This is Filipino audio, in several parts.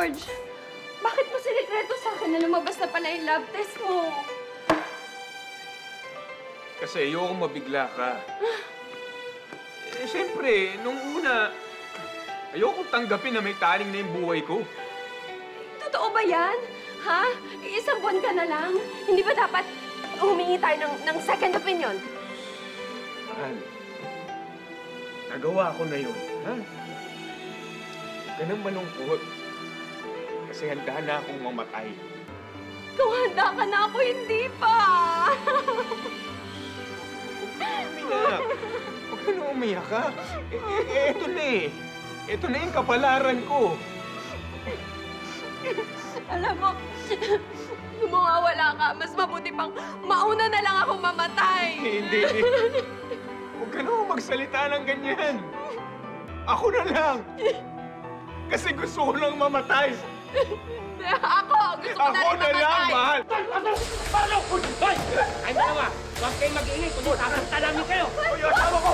George, bakit mo sinikreto sa akin na lumabas na pala yung lab test mo? Kasi ayoko mabigla ka. Eh, siyempre, nung una, ayoko tanggapin na may taling na yung buhay ko. Totoo ba yan? Ha? Isang buwan ka na lang? Hindi ba dapat humingi tayo ng second opinion? Mahal, nagawa ko na yun, ha? Huwag ka nang malungkot. Kasi handa na akong mamatay. Kung handa ka na ako, hindi pa! Umiyak. Huwag ka na umiyak, ha? Eto na eh. Eto na yung kapalaran ko. Alam mo, kung mawawala ka, mas mabuti pang mauna na lang ako mamatay. Hindi. Huwag ka na magsalita ng ganyan. Ako na lang. Kasi gusto ko lang mamatay. Ako gusto ko na rin mamatay. Ako na lang, mahal. Paano? Hoy! Ay, dalawa! Huwag kayong mag-ingay kung sasakta namin kayo! Uy, yung asawa ko!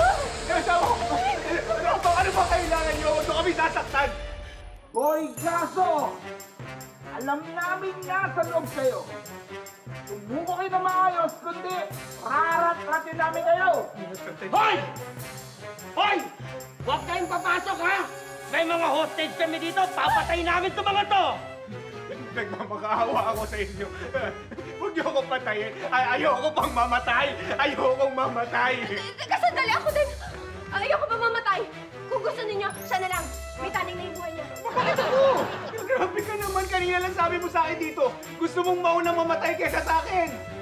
Yung asawa ko! Ano ba kailangan niyo? Doon kami sasaktan! Boy Gaso! Alam namin nasa loob kayo. Sumuko kayo na maayos, kundi rarat-ratin namin kayo! Hoy! Hoy! Huwag kayong papasok, ha? May mga hostage kami dito. Papatayin namin itong mga to! Nagmamakaawa ako sa inyo. Huwag niyo akong patayin. Ayoko pang mamatay. Ayokong mamatay. Teka, sandali ako din. Ayoko pa mamatay. Kung gusto ninyo, siya na lang. May taning na yung buhay niya. Bakit ako? Grabe ka naman. Kanina lang sabi mo sa akin dito. Gusto mong maunang mamatay kaysa sa akin.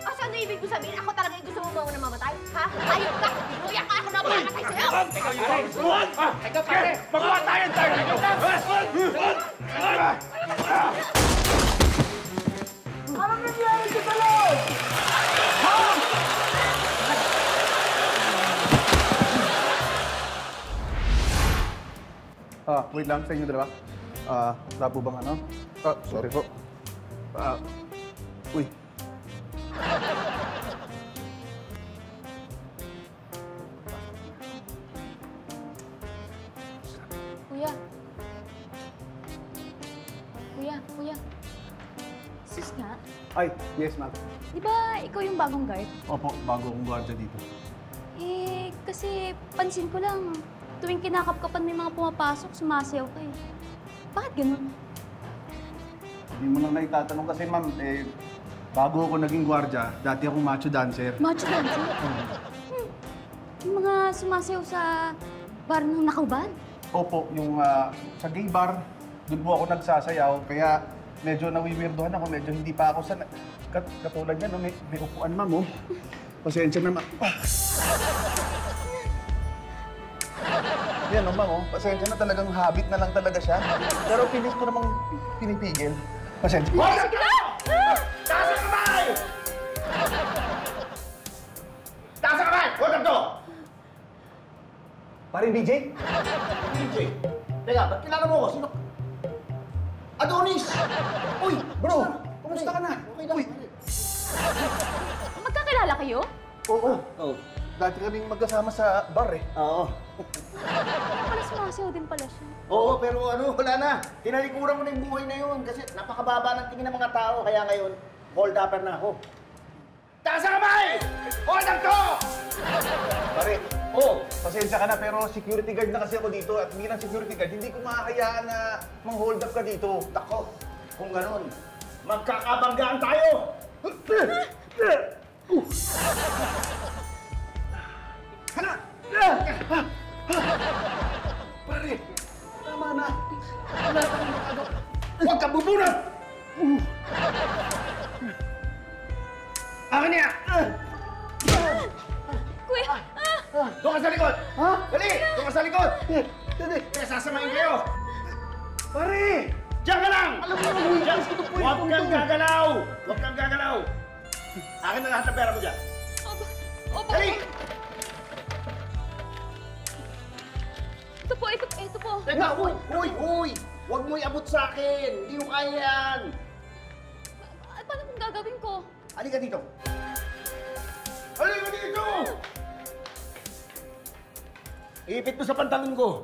So ano ibig ko sabihin? Ako talaga yung gusto mo mauna mamatay? Ha? Ayaw ka! Kuya ka ako na mamatay sa'yo! Ikaw yung gustuhan! Ikaw, pare! Magawa tayo tayo! Anong nangyari sa loob? Wait lang sa inyo dalawa. Wala po bang ano? Sorry po. Uy. Kuya. Sis nga. Ay, yes ma'am. Di ba ikaw yung bagong guard? Opo, bago akong gwardiya dito. Kasi pansin ko lang, tuwing kinakapkapan may mga pumapasok, sumasayaw ka eh. Bakit ganun? Hindi mo lang naitatanong kasi ma'am, bago ako naging gwardiya, dati akong macho dancer. Macho dancer? Yung mga sumasayaw sa bar ng nakauban? Opo, yung sa gay bar, doon po ako nagsasayaw. Kaya medyo nawiwirdohan ako, medyo hindi pa ako sa... Katulad yan, no? May upuan ma'am, oh. Pasensya na ma'am. Yan, no, ma'am, oh. Pasensya na, talagang habit na lang talaga siya. Pero pinis ko namang pinipigil. Pasensya. Hoy! Taas ang kamay! Taas ang kamay! Huwag to! Paring BJ? DJ, teka, ba't kilala mo ako? Sino? Adonis! Uy, bro! Kumusta ka na? Okay lang. Magkakilala kayo? Oo. Dati kaming magkasama sa bar, eh. Oo. Pala sumasayaw din pala siya. Oo, pero ano, wala na. Tinalikuran mo na yung buhay na yun kasi napakababa ng tingin ng mga tao. Kaya ngayon, hold-upper na ako. Taas ang kamay! Hold up to! Pare, pasensya ka na pero security guard na kasi ako dito at bilang security guard, hindi ko mahahayaan na mang-hold up ka dito. Tako, kung ganun, magkakabanggaan tayo! Hala! Pare, tama na. Wala kang ano. Huwag kang bubunot! Akin niya! Kuya! Doon ka sa likod! Ha? Dali! Doon ka sa likod! Dali. Kaya sasamahin kayo! Pare! Diyan ka lang! Alam mo naman, Diyan! gusto ko po Huwag yung kang punto. gagalaw! Huwag kang gagalaw! Akin na lahat ng pera mo dyan! Opo! Dali! Ito po! Teka! Uy! Huwag mo iabot sa akin! Hindi mo kaya yan! Paano kung gagawin ko? Halika dito! Halika dito! Ipit mo sa pantalon ko!